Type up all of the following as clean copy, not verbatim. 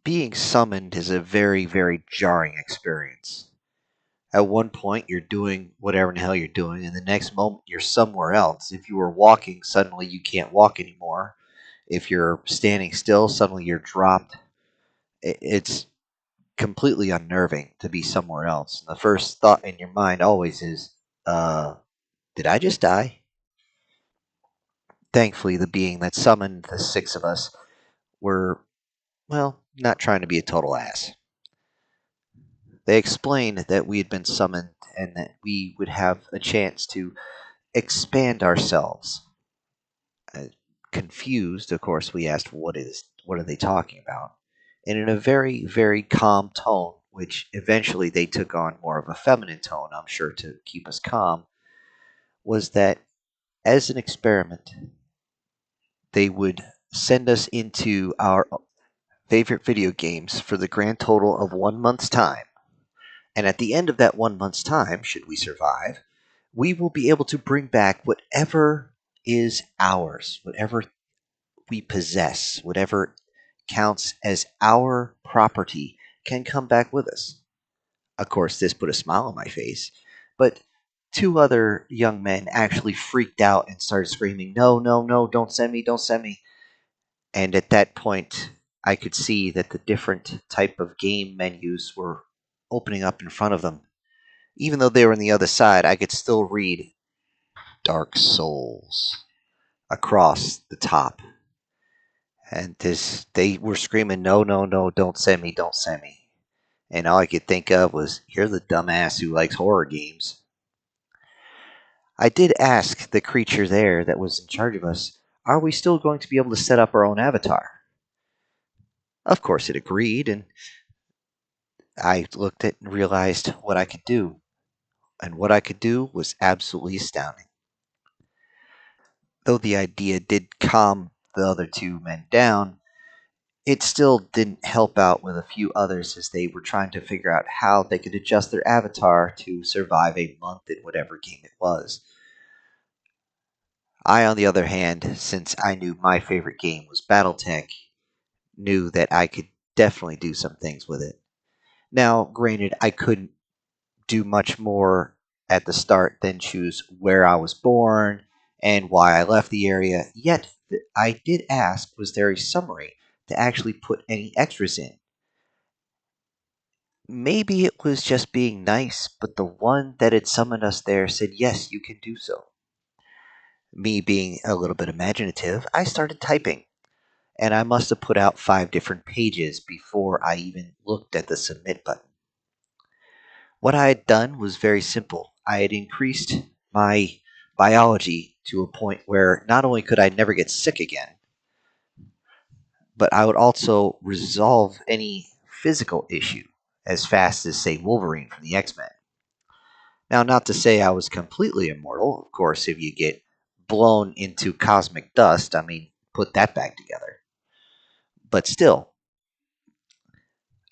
Being summoned is a very, very jarring experience. At one point, you're doing whatever in the hell you're doing, and the next moment, you're somewhere else. If you were walking, suddenly you can't walk anymore. If you're standing still, suddenly you're dropped. It's completely unnerving to be somewhere else. And the first thought in your mind always is, uh, did I just die? Thankfully, the being that summoned the six of us were, well, not trying to be a total ass. They explained that we had been summoned and that we would have a chance to expand ourselves. Uh, Confused, of course, we asked, what are they talking about? And in a very, very calm tone, which eventually they took on more of a feminine tone, I'm sure, to keep us calm, was that as an experiment, they would send us into our favorite video games for the grand total of 1 month's time. And at the end of that 1 month's time, should we survive, we will be able to bring back whatever is ours, whatever we possess, whatever counts as our property can come back with us. Of course, this put a smile on my face, but two other young men actually freaked out and started screaming, "No, no, no, don't send me, don't send me." And at that point, I could see that the different type of game menus were opening up in front of them. Even though they were on the other side, I could still read Dark Souls across the top. And they were screaming, "No, no, no, don't send me, don't send me." And all I could think of was, you're the dumbass who likes horror games. I did ask the creature there that was in charge of us, are we still going to be able to set up our own avatar? Of course it agreed, and I looked at and realized what I could do. And what I could do was absolutely astounding. Though the idea did calm the other two men down, it still didn't help out with a few others as they were trying to figure out how they could adjust their avatar to survive a month in whatever game it was. I, on the other hand, since I knew my favorite game was Battletech, knew that I could definitely do some things with it. Now, granted, I couldn't do much more at the start than choose where I was born and why I left the area, yet I did ask, was there a summary to actually put any extras in? Maybe it was just being nice, but the one that had summoned us there said, yes, you can do so. Me being a little bit imaginative, I started typing, and I must have put out 5 different pages before I even looked at the submit button. What I had done was very simple. I had increased my biology to a point where not only could I never get sick again, but I would also resolve any physical issue as fast as, say, Wolverine from the X Men. Now, not to say I was completely immortal. Of course, if you get blown into cosmic dust, I mean, put that back together. But still,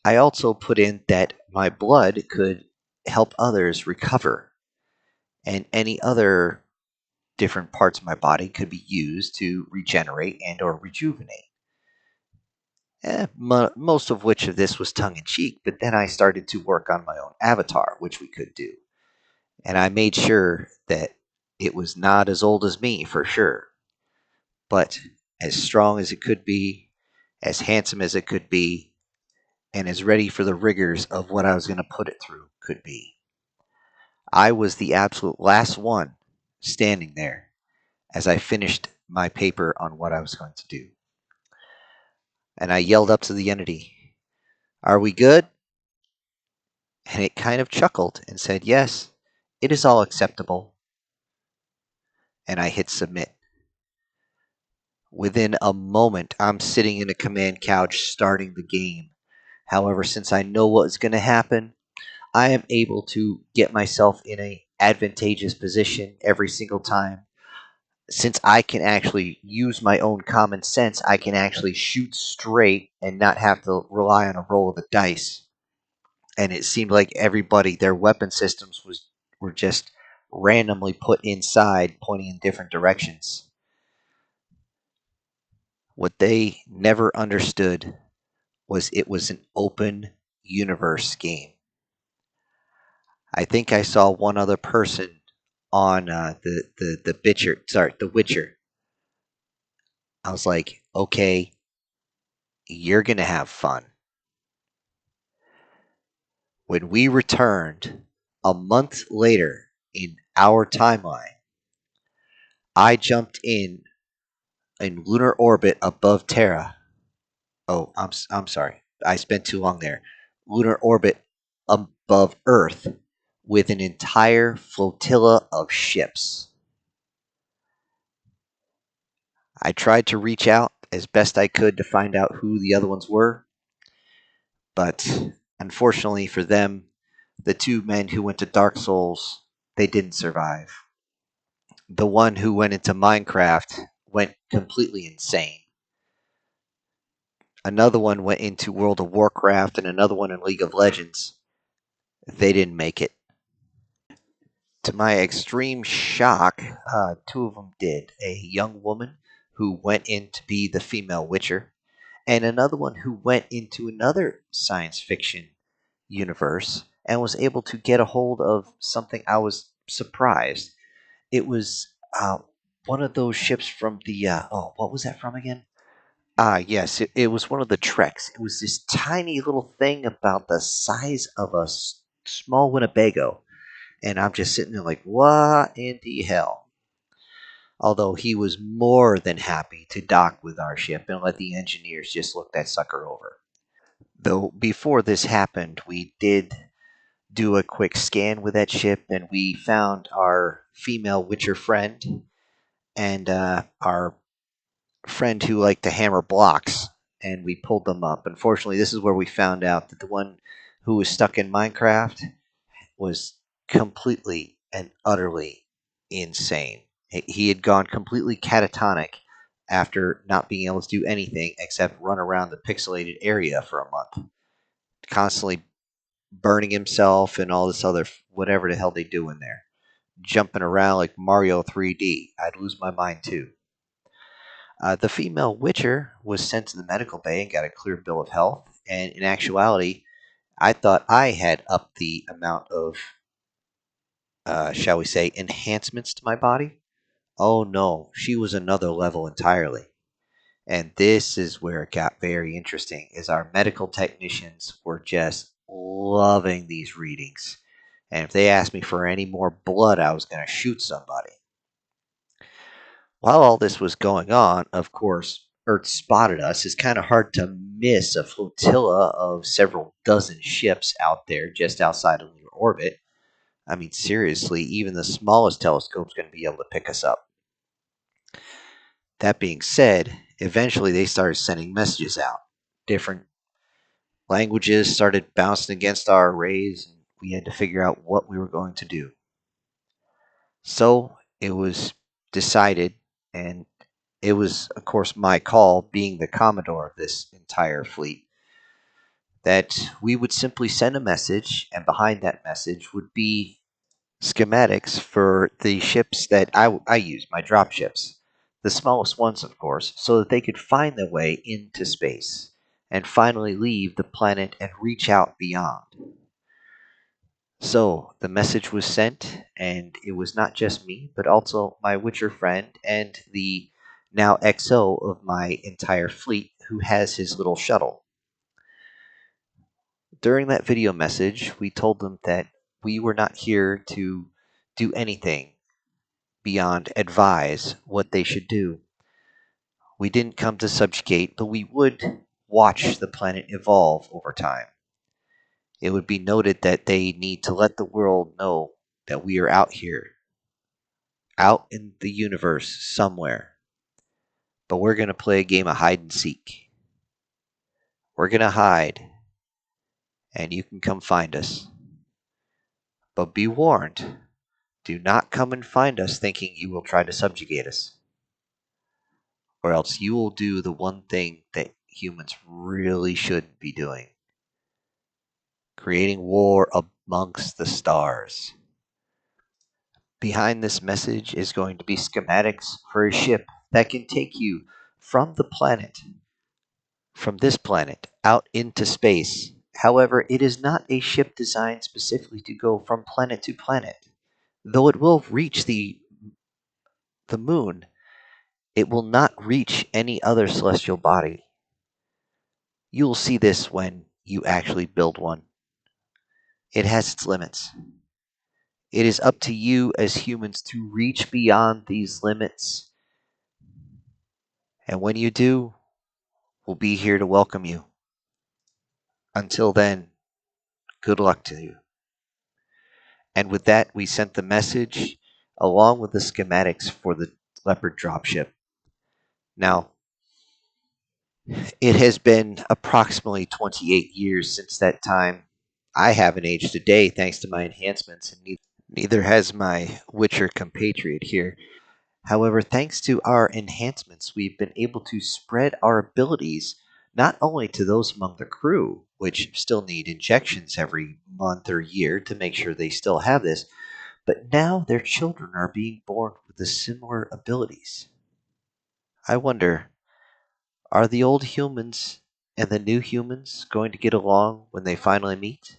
I also put in that my blood could help others recover, and any other different parts of my body could be used to regenerate and or rejuvenate. Most of which of this was tongue in cheek, but then I started to work on my own avatar, which we could do. And I made sure that it was not as old as me for sure, but as strong as it could be, as handsome as it could be, and as ready for the rigors of what I was going to put it through could be. I was the absolute last one standing there as I finished my paper on what I was going to do. And I yelled up to the entity, "Are we good?" And it kind of chuckled and said, "Yes, it is all acceptable." And I hit submit. Within a moment, I'm sitting in a command couch starting the game. However, since I know what's going to happen, I am able to get myself in a advantageous position every single time. Since I can actually use my own common sense, I can actually shoot straight and not have to rely on a roll of the dice. And it seemed like everybody, their weapon systems were just randomly put inside, pointing in different directions. What they never understood was it was an open universe game. I think I saw one other person on the Witcher. I was like, okay, you're gonna have fun. When we returned a month later in our timeline, I jumped in lunar orbit above Terra. Oh, I'm sorry. I spent too long there. Lunar orbit above Earth with an entire flotilla of ships. I tried to reach out as best I could to find out who the other ones were, but unfortunately for them, the two men who went to Dark Souls, they didn't survive. The one who went into Minecraft went completely insane. Another one went into World of Warcraft, and another one in League of Legends. They didn't make it. To my extreme shock, two of them did. A young woman who went in to be the female Witcher, and another one who went into another science fiction universe and was able to get a hold of something. I was surprised. It was one of those ships from the oh, what was that from again? Yes, it was one of the Treks. It was this tiny little thing about the size of a small Winnebago, and I'm just sitting there like, what in the hell? Although he was more than happy to dock with our ship and let the engineers just look that sucker over. Though before this happened, we did do a quick scan with that ship, and we found our female Witcher friend and our friend who liked to hammer blocks, and we pulled them up. Unfortunately, this is where we found out that the one who was stuck in Minecraft was completely and utterly insane. He had gone completely catatonic after not being able to do anything except run around the pixelated area for a month, constantly burning himself and all this other whatever the hell they do in there, jumping around like Mario 3D. I'd lose my mind too. The female Witcher was sent to the medical bay and got a clear bill of health. And in actuality, I thought I had upped the amount of, shall we say, enhancements to my body. Oh no, she was another level entirely. And this is where it got very interesting, is our medical technicians were just loving these readings. And if they asked me for any more blood, I was going to shoot somebody. While all this was going on, of course, Earth spotted us. It's kind of hard to miss a flotilla of several dozen ships out there just outside of lunar orbit. I mean, seriously, even the smallest telescope's going to be able to pick us up. That being said, eventually they started sending messages out. Different languages started bouncing against our arrays, and we had to figure out what we were going to do. So it was decided, and it was, of course, my call, being the Commodore of this entire fleet, that we would simply send a message, and behind that message would be schematics for the ships that I use, my drop ships. The smallest ones, of course, so that they could find their way into space and finally leave the planet and reach out beyond. So the message was sent, and it was not just me, but also my Witcher friend and the now XO of my entire fleet who has his little shuttle. During that video message, we told them that we were not here to do anything beyond advise what they should do. We didn't come to subjugate, but we would watch the planet evolve over time. It would be noted that they need to let the world know that we are out here, out in the universe somewhere. But we're going to play a game of hide and seek. We're going to hide, and you can come find us. But be warned, do not come and find us thinking you will try to subjugate us, or else you will do the one thing that humans really shouldn't be doing: creating war amongst the stars. Behind this message is going to be schematics for a ship that can take you from the planet from this planet out into space. However, it is not a ship designed specifically to go from planet to planet. Though it will reach the moon, it will not reach any other celestial body. You will see this when you actually build one. It has its limits. It is up to you as humans to reach beyond these limits. And when you do, we'll be here to welcome you. Until then, good luck to you. And with that, we sent the message along with the schematics for the Leopard dropship. Now, it has been approximately 28 years since that time. I haven't aged a day thanks to my enhancements, and neither has my Witcher compatriot here. However, thanks to our enhancements, we've been able to spread our abilities not only to those among the crew, which still need injections every month or year to make sure they still have this, but now their children are being born with the similar abilities. I wonder, are the old humans and the new humans going to get along when they finally meet?